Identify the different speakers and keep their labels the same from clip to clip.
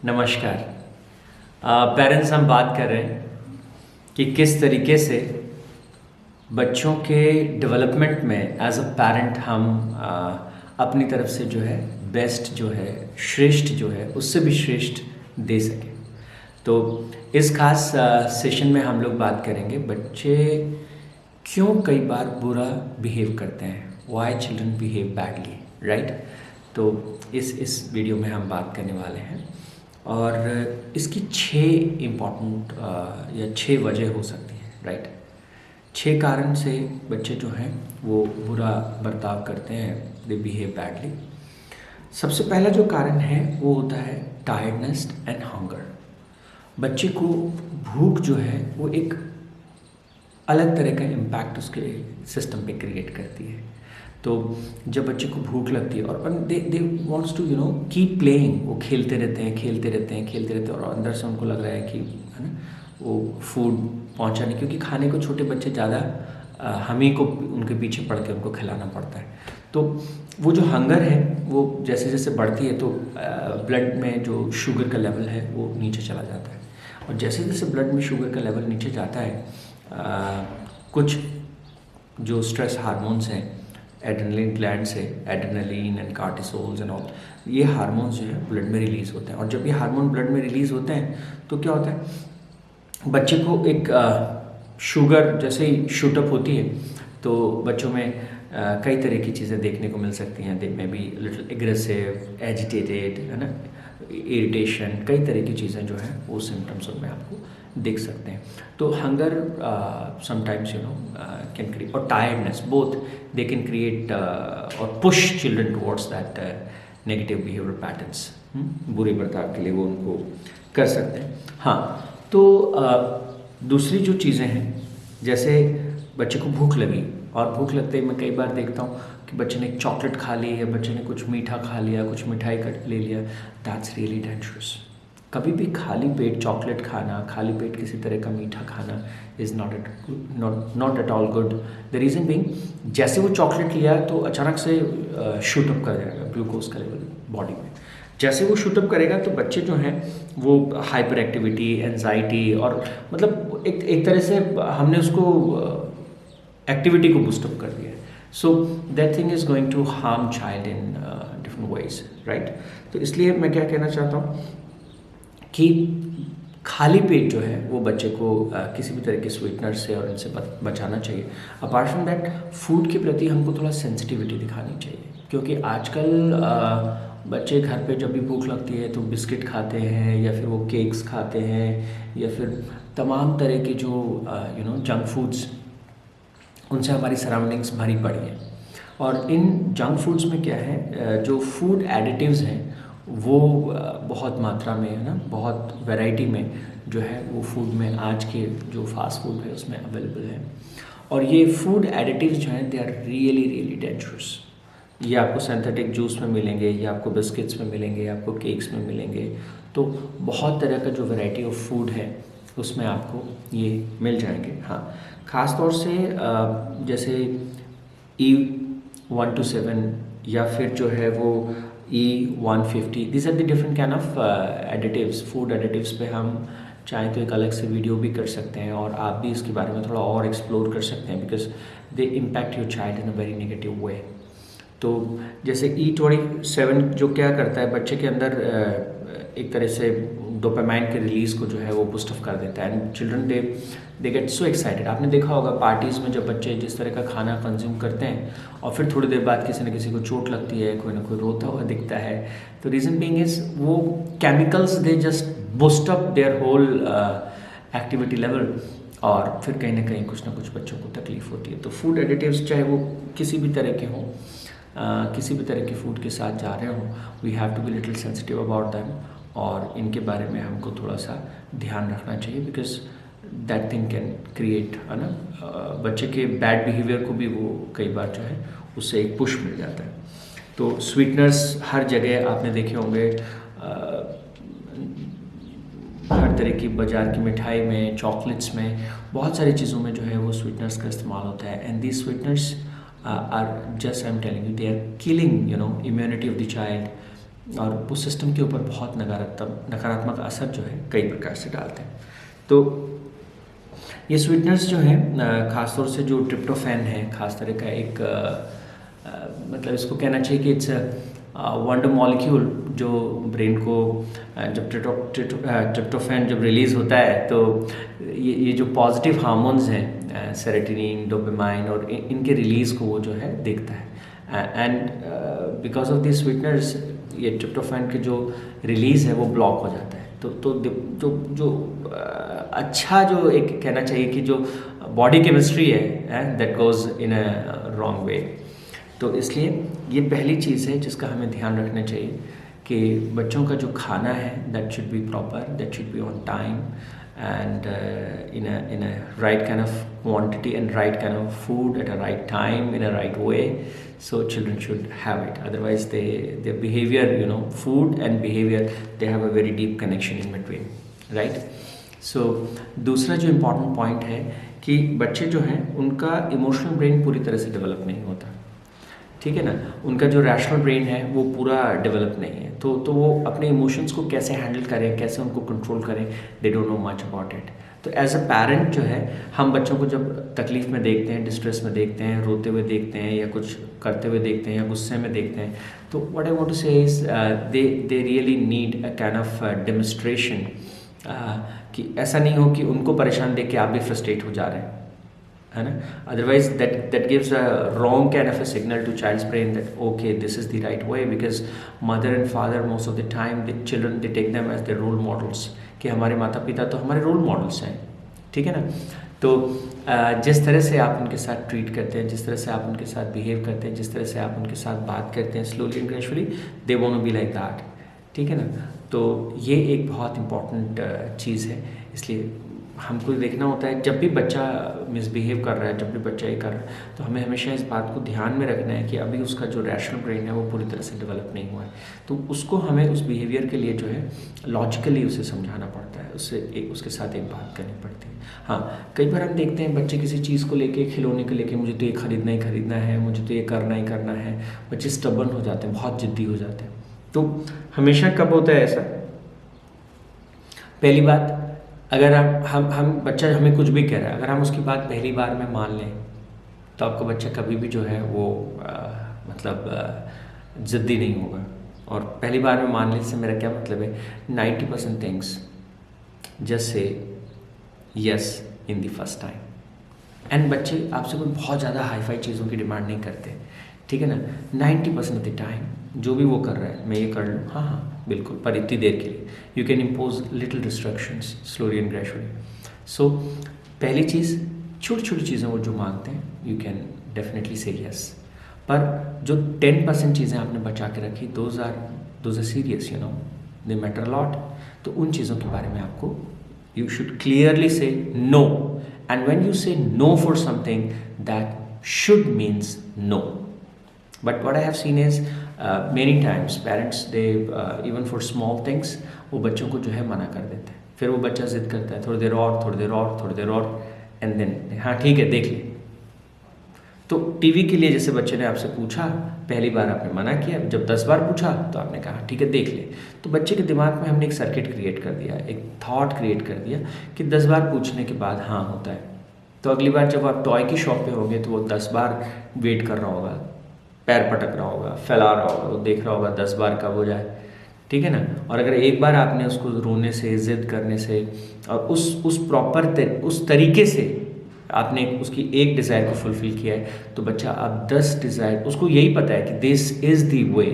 Speaker 1: नमस्कार। पेरेंट्स हम बात कर रहे हैं कि किस तरीके से बच्चों के डेवलपमेंट में एज अ पेरेंट हम अपनी तरफ से जो है बेस्ट जो है श्रेष्ठ जो है उससे भी श्रेष्ठ दे सकें। तो इस खास सेशन में हम लोग बात करेंगे बच्चे क्यों कई बार बुरा बिहेव करते हैं, why children behave badly, right. तो इस वीडियो में हम बात करने वाले हैं और इसकी 6 इम्पॉर्टेंट या 6 वजह हो सकती हैं, राइट। 6 कारण से बच्चे जो हैं वो बुरा बर्ताव करते हैं, दे बिहेव बैडली। सबसे पहला जो कारण है वो होता है टायर्डनेस एंड हंगर। बच्चे को भूख जो है वो एक अलग तरह का इम्पैक्ट उसके सिस्टम पे क्रिएट करती है। तो जब बच्चे को भूख लगती है और they wants to keep playing, वो खेलते रहते हैं और अंदर से उनको लग रहा है कि है ना वो फूड पहुंचा नहीं, क्योंकि खाने को छोटे बच्चे ज़्यादा हम ही को उनके पीछे पड़ के उनको खिलाना पड़ता है। तो वो जो हंगर है वो जैसे जैसे बढ़ती है तो ब्लड में जो शुगर का लेवल है वो नीचे चला जाता है, और जैसे जैसे ब्लड में शुगर का लेवल नीचे जाता है कुछ जो स्ट्रेस हार्मोन्स हैं, एड्रेनलिन ग्लैंड से एड्रेनलिन एंड कार्टिसोल्स एंड ऑल, ये हार्मोन्स जो है ब्लड में रिलीज़ होते हैं। और जब ये हार्मोन ब्लड में रिलीज़ होते हैं तो क्या होता है, बच्चे को एक शुगर जैसे ही शूटअप होती है तो बच्चों में कई तरह की चीज़ें देखने को मिल सकती हैं। दे में बी लिटिल एग्रेसिव, एजिटेटेड, है ना, इरिटेशन, कई तरह की चीज़ें जो हैं वो सिम्टम्स उनमें आपको देख सकते हैं। तो हंगर समटाइम्स कैन क्रिएट, और tiredness, both they can create और push children towards that negative behaviour patterns. बुरे बर्ताव के लिए वो उनको कर सकते हैं। हाँ, तो दूसरी जो चीज़ें हैं, जैसे बच्चे को भूख लगी और भूख लगते ही मैं कई बार देखता हूँ कि बच्चे ने एक चॉकलेट खा ली या बच्चे ने कुछ मीठा खा लिया, कुछ मिठाई कट ले लिया। That's really dangerous. कभी भी खाली पेट चॉकलेट खाना, खाली पेट किसी तरह का मीठा खाना is not at all good. The reason being, जैसे वो चॉकलेट लिया तो अचानक से शूटअप कर जाएगा ग्लूकोज का लेवल बॉडी में। जैसे वो शूटअप करेगा तो बच्चे जो हैं वो हाइपर एक्टिविटी, एंजाइटी, और मतलब एक तरह से हमने उसको एक्टिविटी को बूस्टअप कर दिया है। So that thing is going to harm child in different ways, right. तो इसलिए मैं क्या कहना चाहता हूँ कि खाली पेट जो है वो बच्चे को किसी भी तरह के स्वीटनर से और इनसे बचाना चाहिए। अपार्ट फ्रॉम दैट, फूड के प्रति हमको थोड़ा सेंसिटिविटी दिखानी चाहिए, क्योंकि आजकल बच्चे घर पे जब भी भूख लगती है तो बिस्किट खाते हैं या फिर वो केक्स खाते हैं या फिर तमाम तरह के जो जंक फूड्स, उनसे हमारी सराउंडिंग्स भरी पड़ी हैं। और इन जंक फूड्स में क्या है, जो फूड एडिटिव्स हैं वो बहुत मात्रा में, है ना, बहुत वैरायटी में जो है वो फूड में आज के जो फास्ट फूड है उसमें अवेलेबल है। और ये फूड एडिटिव्स जो हैं दे आर रियली डेंजरस। ये आपको सिंथेटिक जूस में मिलेंगे, ये आपको बिस्किट्स में मिलेंगे, आपको केक्स में मिलेंगे। तो बहुत तरह का जो वैरायटी ऑफ फूड है उसमें आपको ये मिल जाएंगे। हाँ, ख़ास तौर से जैसे E1 to 7 या फिर जो है वो E150, this are the different kind of additives, food additives पे हम चाहें तो एक अलग से वीडियो भी कर सकते हैं और आप भी इसके बारे में थोड़ा और एक्सप्लोर कर सकते हैं, because they impact your child in a very negative way. तो जैसे E27 जो क्या करता है, बच्चे के अंदर एक तरह से डोपामाइन के रिलीज़ को जो है वो बूस्ट अप कर देता है, and children they get so excited. आपने देखा होगा पार्टीज़ में जब बच्चे जिस तरह का खाना कंज्यूम करते हैं और फिर थोड़ी देर बाद किसी न किसी को चोट लगती है, कोई ना कोई रोता हुआ दिखता है, तो रीज़न बीइंग इज़ वो chemicals they just boost up their whole activity level, और फिर कहीं ना कहीं कुछ ना कुछ बच्चों को तकलीफ़ होती है। तो फूड एडिटिव्स चाहे वो किसी भी तरह के हों, किसी भी तरह के फूड के साथ जा रहे हों, we have to be little sensitive about them, और इनके बारे में हमको थोड़ा सा ध्यान रखना चाहिए, because that thing can create, है na, बच्चे के बैड बिहेवियर को भी वो कई बार जो है उससे एक पुश मिल जाता है। तो स्वीटनर्स हर जगह आपने देखे होंगे, हर तरह की बाज़ार की मिठाई में, चॉकलेट्स में, बहुत सारी चीज़ों में जो है वो स्वीटनर्स का इस्तेमाल होता है, and these sweeteners are just, I'm telling you, they are killing immunity of the child, और उस सिस्टम के ऊपर बहुत नकारात्मक असर जो है कई प्रकार से डालते हैं। तो ये स्वीटनर्स जो हैं ख़ासतौर से जो ट्रिप्टोफैन है, ख़ास तरह का एक मतलब इसको कहना चाहिए कि इट्स वंडर मॉलिक्यूल जो ब्रेन को जब ट्रिप्टोफैन जब रिलीज़ होता है तो ये जो पॉजिटिव हार्मोन्स हैं सेरोटोनिन, डोपामाइन और इनके रिलीज़ को वो जो है देखता है। And because of this sweeteners ये ट्रिप्टोफैन के जो रिलीज़ है वो ब्लॉक हो जाता है। तो जो अच्छा जो एक कहना चाहिए कि जो बॉडी केमिस्ट्री है that goes in a wrong way. तो इसलिए ये पहली चीज़ है जिसका हमें ध्यान रखना चाहिए कि बच्चों का जो खाना है that should be proper, that should be on time and in a right kind of quantity and right kind of food at a right time in a right way, so children should have it. Otherwise their behavior, food and behavior, they have a very deep connection in between, right? So दूसरा जो important point है कि बच्चे जो हैं उनका emotional brain पूरी तरह से डेवलप नहीं होता, ठीक है ना। उनका जो रैशनल ब्रेन है वो पूरा डेवलप नहीं है, तो वो अपने इमोशंस को कैसे हैंडल करें, कैसे उनको कंट्रोल करें, they don't know much about it. तो एज अ पेरेंट जो है हम बच्चों को जब तकलीफ़ में देखते हैं, डिस्ट्रेस में देखते हैं, रोते हुए देखते हैं या कुछ करते हुए देखते हैं या गुस्से में देखते हैं, तो व्हाट आई वांट टू से is they really need a kind of demonstration कि ऐसा नहीं हो कि उनको परेशान देख के आप भी फ्रस्ट्रेट हो जा रहे हैं, है ना। Otherwise that gives a wrong kind of a signal to child's brain that okay this is the right way, because mother and father most of the time the children they take them as their role models, कि हमारे माता पिता तो हमारे role models हैं, ठीक है ना। तो जिस तरह से आप उनके साथ ट्रीट करते हैं, जिस तरह से आप उनके साथ बिहेव करते हैं, जिस तरह से आप उनके साथ बात करते हैं, slowly and gradually they want to be like that, ठीक है ना। तो ये एक बहुत इम्पॉर्टेंट चीज़ है। इसलिए हमको देखना होता है जब भी बच्चा मिसबिहेव कर रहा है, जब भी बच्चा ये कर रहा है, तो हमें हमेशा इस बात को ध्यान में रखना है कि अभी उसका जो रैशनल ब्रेन है वो पूरी तरह से डेवलप नहीं हुआ है। तो उसको हमें उस बिहेवियर के लिए जो है लॉजिकली उसे समझाना पड़ता है, उसके साथ एक बात करनी पड़ती है। हाँ, कई बार हम देखते हैं बच्चे किसी चीज़ को लेके, खिलौने को लेके, मुझे तो ये खरीदना ही खरीदना है, मुझे तो ये करना ही करना है, बच्चे स्टबर्न हो जाते हैं, बहुत ज़िद्दी हो जाते हैं। तो हमेशा कब होता है ऐसा? पहली बात, अगर हम बच्चा हमें कुछ भी कह रहा है, अगर हम उसकी बात पहली बार में मान लें तो आपका बच्चा कभी भी जो है वो ज़िद्दी नहीं होगा। और पहली बार में मान लेने से मेरा क्या मतलब है, 90% things just say yes in the first time. And बच्चे आपसे कोई बहुत ज़्यादा हाई-फाई चीज़ों की डिमांड नहीं करते, ठीक है ना। 90% ऑफ द टाइम जो भी वो कर रहा है, मैं ये कर लूँ, हाँ बिल्कुल, पर इतनी देर के लिए। You can impose little restrictions slowly and gradually. So पहली चीज़, छोटी छोटी चीज़ें वो जो मांगते हैं you can definitely say yes. पर जो 10% चीज़ें आपने बचा के रखी, those are serious, they matter lot. तो उन चीज़ों के बारे में आपको you should clearly say no, and when you say no for something that should means no. But what I have seen is many times parents they even for small things वो बच्चों को जो है मना कर देते हैं, फिर वो बच्चा जिद करता है थोड़ी देर और एंड देन हाँ ठीक है देख ले। तो टीवी के लिए जैसे बच्चे ने आपसे पूछा, पहली बार आपने मना किया, जब 10 बार पूछा तो आपने कहा ठीक है देख ले। तो बच्चे के दिमाग में हमने एक सर्किट क्रिएट कर दिया, एक थॉट क्रिएट कर दिया कि 10 बार पूछने के बाद हाँ होता है। तो अगली बार जब आप टॉय की शॉप पे होंगे तो वो 10 बार वेट कर रहा होगा, पैर पटक रहा होगा, फैला रहा होगा, वो देख रहा होगा 10 बार कब हो जाए, ठीक है ना। और अगर एक बार आपने उसको रोने से, जिद करने से और उस तरीके से आपने उसकी एक डिज़ायर को फुलफिल किया है, तो बच्चा अब 10 डिज़ायर, उसको यही पता है कि this is the way,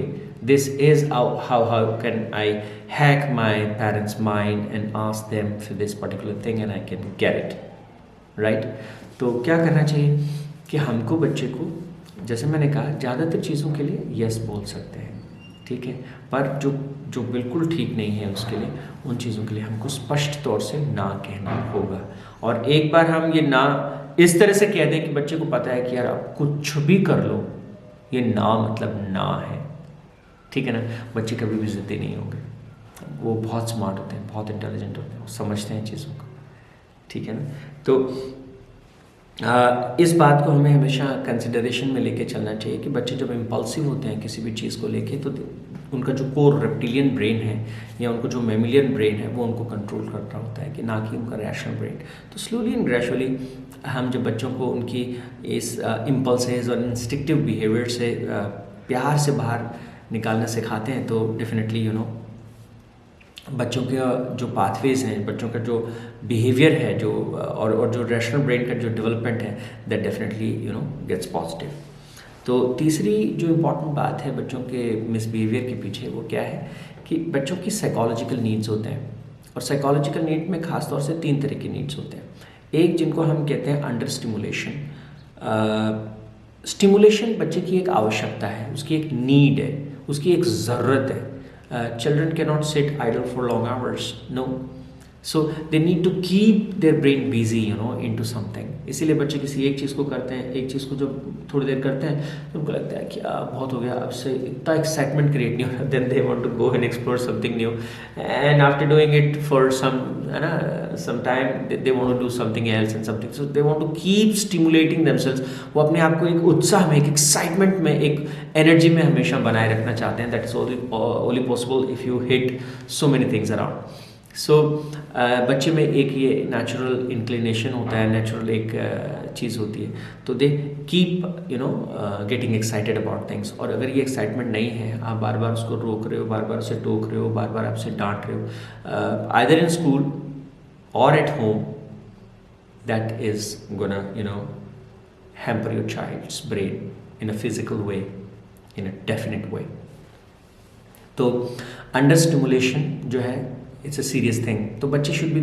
Speaker 1: this is how can I hack my parents mind and ask them for this particular thing and I can get it, right. तो क्या करना चाहिए कि हमको बच्चे को, जैसे मैंने कहा, ज़्यादातर चीज़ों के लिए यस बोल सकते हैं, ठीक है, पर जो बिल्कुल ठीक नहीं है उसके लिए, उन चीज़ों के लिए हमको स्पष्ट तौर से ना कहना होगा। और एक बार हम ये ना इस तरह से कह दें कि बच्चे को पता है कि यार आप कुछ भी कर लो, ये ना मतलब ना है, ठीक है ना। बच्चे कभी भी ज़िद्दी नहीं होंगे, वो बहुत स्मार्ट होते हैं, बहुत इंटेलिजेंट होते हैं, वो समझते हैं चीज़ों को, ठीक है ना। तो इस बात को हमें हमेशा कंसिडरेशन में लेके चलना चाहिए कि बच्चे जब इम्पल्सिव होते हैं किसी भी चीज़ को लेके, तो उनका जो कोर रेप्टिलियन ब्रेन है या उनको जो मेमिलियन ब्रेन है वो उनको कंट्रोल कर रहा होता है, कि ना कि उनका रैशनल ब्रेन। तो स्लोली एंड ग्रेजुअली हम जब बच्चों को उनकी इस इम्पल्सेस और इंस्टिक्टिव बिहेवियर से प्यार से बाहर निकालना सिखाते हैं, तो डेफिनेटली बच्चों के जो पाथवेज हैं, बच्चों का जो बिहेवियर है, जो और जो रैशनल ब्रेन का जो डेवलपमेंट है, दैट डेफिनेटली गेट्स पॉजिटिव। तो तीसरी जो इम्पॉर्टेंट बात है बच्चों के मिसबिहेवियर के पीछे, वो क्या है कि बच्चों की साइकोलॉजिकल नीड्स होते हैं, और साइकोलॉजिकल नीड में ख़ास तौर से 3 तरह के नीड्स होते हैं। एक जिनको हम कहते हैं अंडर स्टिमुलेशन। स्टिमुलेशन बच्चे की एक आवश्यकता है, उसकी एक नीड है, उसकी एक ज़रूरत है। Children cannot sit idle for long hours, no. So they need to keep their brain busy, into something. इसीलिए बच्चे किसी एक चीज़ को करते हैं, एक चीज़ को जब थोड़ी देर करते हैं तो उनको लगता है कि बहुत हो गया, अब से इतना एक्साइटमेंट क्रिएट नहीं हो रहा, then they want to go and explore something new, and after doing it for some time they want to do something else and something, so they want to keep stimulating themselves. वो अपने आप को एक उत्साह में, एक excitement में, एक एनर्जी में हमेशा बनाए रखना चाहते हैं। That is only possible if you hit so many things around. So बच्चे में एक ये नेचुरल इंक्लिनेशन होता है, नेचुरल एक चीज़ होती है, तो they keep getting excited about things. और अगर ये एक्साइटमेंट नहीं है, आप बार बार उसको रोक रहे हो, बार बार उसे टोक रहे हो, बार बार आपसे डांट रहे हो, आइदर इन स्कूल और at home, that is gonna hamper your child's brain in a physical way, in a definite way. तो अंडर स्टिमुलेशन जो है, इट्स अ सीरियस थिंग। तो बच्चे should be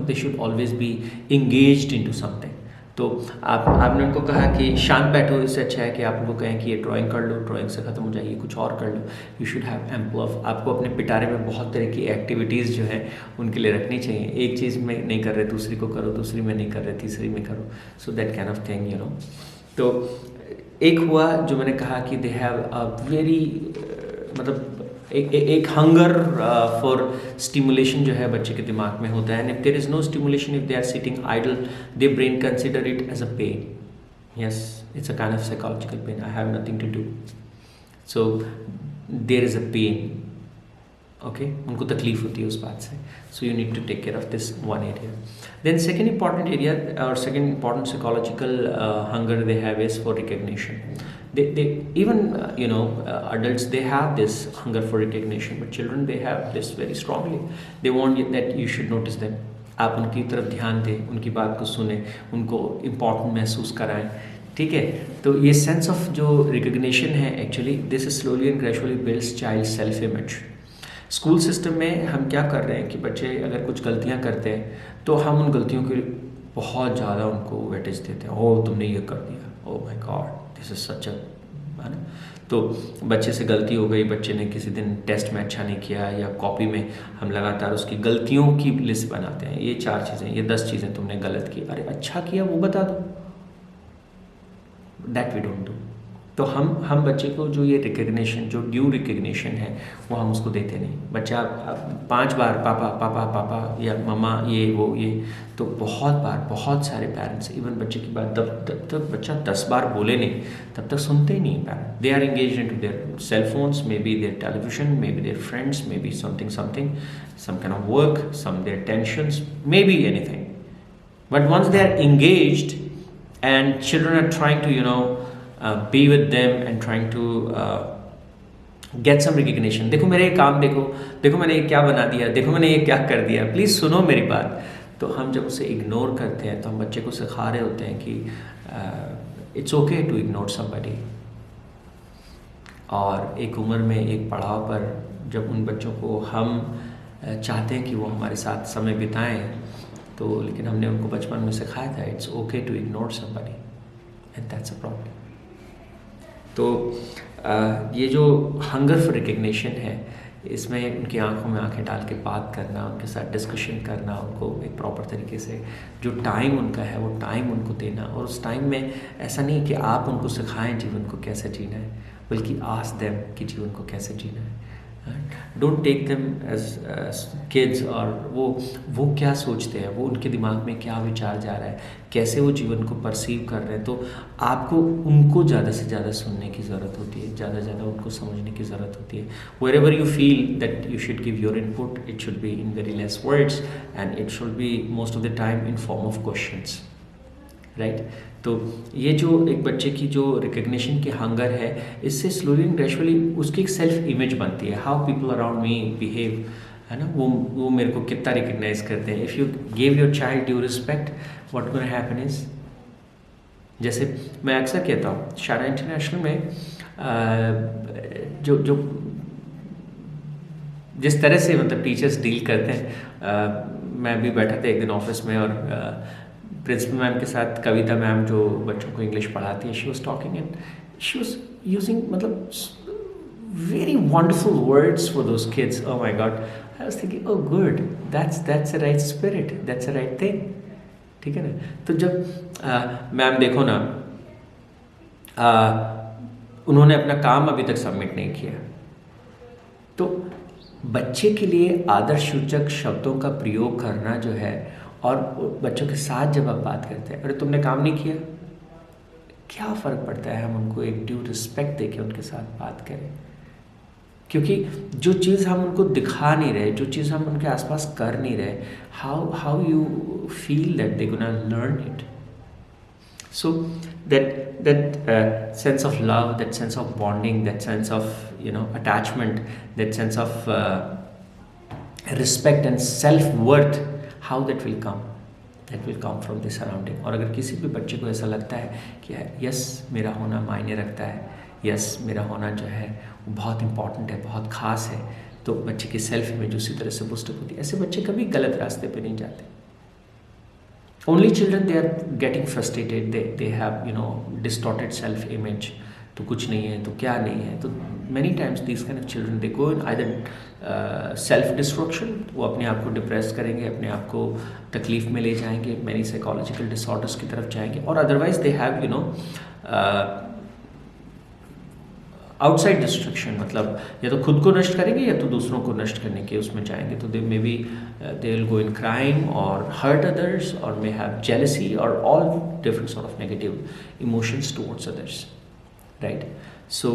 Speaker 1: they should always be engaged into something. तो आपने उनको कहा कि शांत बैठो, इससे अच्छा है कि आप उनको कहें कि ये ड्राइंग कर लो, ड्राइंग से ख़त्म हो जाएगी, कुछ और कर लो। You should have ample of, आपको अपने पिटारे में बहुत तरह की एक्टिविटीज़ जो है उनके लिए रखनी चाहिए। एक चीज़ में नहीं कर रहे दूसरी को करो, दूसरी में नहीं कर रहे तीसरी में करो, so that kind of thing तो एक हुआ जो मैंने कहा कि दे हैव अ वेरी मतलब एक हंगर फॉर स्टिमुलेशन जो है बच्चे के दिमाग में होता है। And if there is no stimulation, if they are sitting idle, they brain consider it as a pain. Yes, it's a kind of psychological pain, I have nothing to do, so there is a pain. Okay, उनको तकलीफ होती है उस बात से, so you need to take care of this one area. Then second important area और second important psychological hunger they have is for recognition. They even adults, they have this hunger for recognition, but children, they have this very strongly. They want that you should notice them. आप उनकी तरफ ध्यान दें, उनकी बात को सुने, उनको इम्पोर्टेंट महसूस कराएं, ठीक है। तो ये सेंस ऑफ जो रिकग्निशन है, actually this is slowly and gradually builds child self image. School system में हम क्या कर रहे हैं कि बच्चे अगर कुछ गलतियां करते हैं तो हम उन गलतियों की बहुत ज़्यादा उनको वेटेज देते हैं। ओह तुमने ये कर दिया, oh my God, this is such a, है ना। तो बच्चे से गलती हो गई, बच्चे ने किसी दिन टेस्ट में अच्छा नहीं किया, या कॉपी में हम लगातार उसकी गलतियों की लिस्ट बनाते हैं, ये 4 चीज़ें, ये 10 चीज़ें तुमने गलत की, अरे अच्छा किया वो बता दो, दैट वी डोंट डू। तो हम बच्चे को जो ये रिकग्निशन, जो ड्यू रिकग्निशन है, वो हम उसको देते नहीं। बच्चा 5 बार पापा पापा पापा या मम्मा ये वो ये, तो बहुत बार बहुत सारे पेरेंट्स इवन बच्चे की बात तब तक बच्चा 10 बार बोले नहीं तब तक सुनते ही नहीं parent. They are engaged into their cell phones, maybe their television, maybe their friends, maybe something some kind of work, some their tensions, maybe anything, but once they are engaged and children are trying to be with them and trying to get some recognition. देखो मेरे ये काम, देखो मैंने ये क्या बना दिया, देखो मैंने ये क्या कर दिया, प्लीज़ सुनो मेरी बात। तो हम जब उसे इग्नोर करते हैं तो हम बच्चे को सिखा रहे होते हैं कि it's okay to ignore somebody. और एक उम्र में, एक पड़ाव पर जब उन बच्चों को हम चाहते हैं कि वो हमारे साथ समय बिताएं, तो लेकिन हमने उनको बचपन में सिखाया था it's okay to ignore somebody and that's a problem. तो ये जो हंगर फॉर रिकग्निशन है, इसमें उनकी आंखों में आंखें डाल के बात करना, उनके साथ डिस्कशन करना, उनको एक प्रॉपर तरीके से जो टाइम उनका है वो टाइम उनको देना। और उस टाइम में ऐसा नहीं कि आप उनको सिखाएं जीवन को कैसे जीना है, बल्कि आस्क देम कि जीवन को कैसे जीना है। Don't take them as kids, और वो क्या सोचते हैं, वो उनके दिमाग में क्या विचार जा रहा है, कैसे वो जीवन को परसीव कर रहे हैं। तो आपको उनको ज़्यादा से ज़्यादा सुनने की ज़रूरत होती है, ज़्यादा से ज़्यादा उनको समझने की ज़रूरत होती है। Wherever you feel that you should give your input, it should be in very less words and it should be most of the time in form of questions, right. तो ये जो एक बच्चे की जो रिकग्निशन की hunger है, इससे स्लोली एंड ग्रेजुअली उसकी एक सेल्फ इमेज बनती है। How people around me behave, है ना, वो मेरे को कितना रिकग्नाइज करते हैं। If you give your child due respect, what gonna happen is, जैसे मैं अक्सर कहता हूँ शारदा इंटरनेशनल में जो जिस तरह से मतलब टीचर्स डील करते हैं, मैं भी बैठा था एक दिन ऑफिस में और प्रिंसिपल मैम के साथ, कविता मैम जो बच्चों को इंग्लिश पढ़ाती है, she was talking and she was using मतलब very wonderful words for those kids. Oh my God, I was thinking oh good, that's a right spirit, that's a right thing, ठीक है ना। तो जब मैम देखो ना, उन्होंने अपना काम अभी तक सबमिट नहीं किया, तो बच्चे के लिए आदर्श सूचक शब्दों का प्रयोग करना जो है, और बच्चों के साथ जब आप बात करते हैं, अरे तुमने काम नहीं किया, क्या फ़र्क पड़ता है हम उनको एक ड्यू रिस्पेक्ट देके उनके साथ बात करें। क्योंकि जो चीज़ हम उनको दिखा नहीं रहे, जो चीज़ हम उनके आसपास कर नहीं रहे, how you feel that they gonna learn it. So that sense of love, that sense of bonding, that sense of attachment, that sense of respect and self-worth, how that will come? That will come from the surrounding. और अगर किसी भी बच्चे को ऐसा लगता है कि यस मेरा होना मायने रखता है, यस मेरा होना जो है वो बहुत इम्पॉर्टेंट है, बहुत ख़ास है, तो बच्चे की सेल्फ इमेज उसी तरह से बूस्टअप होती है। ऐसे बच्चे कभी गलत रास्ते पे नहीं जाते। Only children, they are getting frustrated, they have distorted self image, तो कुछ नहीं है, तो क्या नहीं है, तो many times these kind of children they go in either self destruction, वो अपने आप को डिप्रेस करेंगे, अपने आप को तकलीफ में ले जाएंगे, many psychological disorders की तरफ जाएंगे, और otherwise they have outside destruction, मतलब या तो खुद को नष्ट करेंगे या तो दूसरों को नष्ट करने के उसमें जाएंगे। तो they may be they will go in crime और हर्ट अदर्स और मे हैव जेलसी और all different sort of negative emotions towards others, right. So